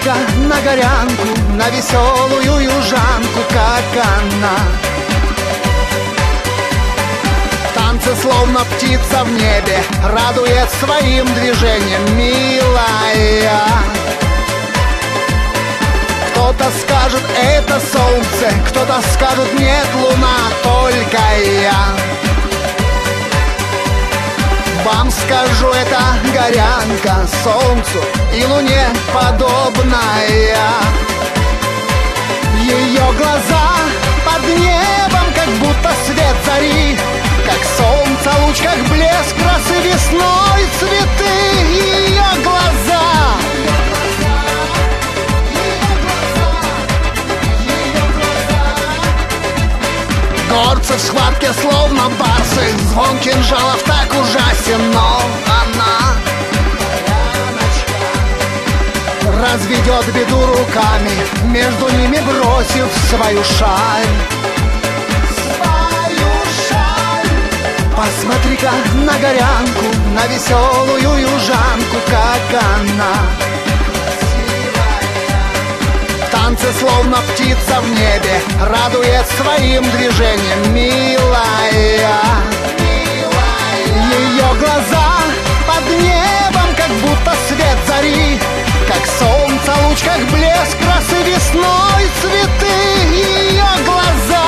Посмотри-ка на горянку, на веселую южанку, как она в танце, словно птица в небе, радует своим движением, милая. Кто-то скажет, это солнце, кто-то скажет, нет, луна, только я. Вам скажу, это горянка, солнцу и луне подобная. Ее глаза под небом, как будто свет зари, как солнце, луч, как блеск росы весной, цветы. Ее глаза, горцы в схватке, словно барсы, звон кинжалов так ужасен, но она разведет беду руками, между ними бросив свою шаль. Посмотри-ка на горянку, на веселую южанку, как она в танце, словно птица в небе, радует своим движением, милая. Ее глаза под небом, как будто свет зари, как солнце, луч, как блеск росы весной, цветы. Ее глаза,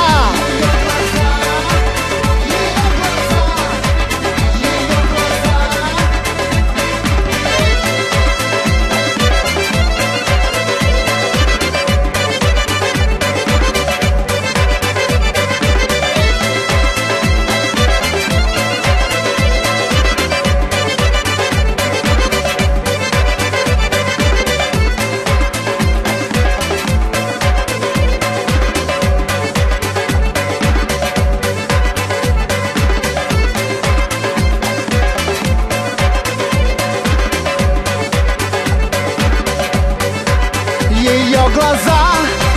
ее глаза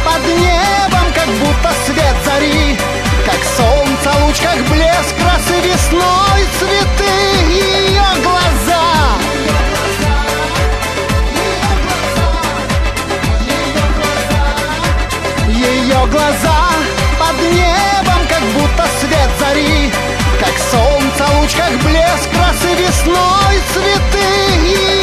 под небом, как будто свет зари, как солнце, луч, как блеск росы весной, цветы. Ее глаза, ее глаза под небом, как будто свет зари, как солнце, луч, как блеск росы весной, цветы.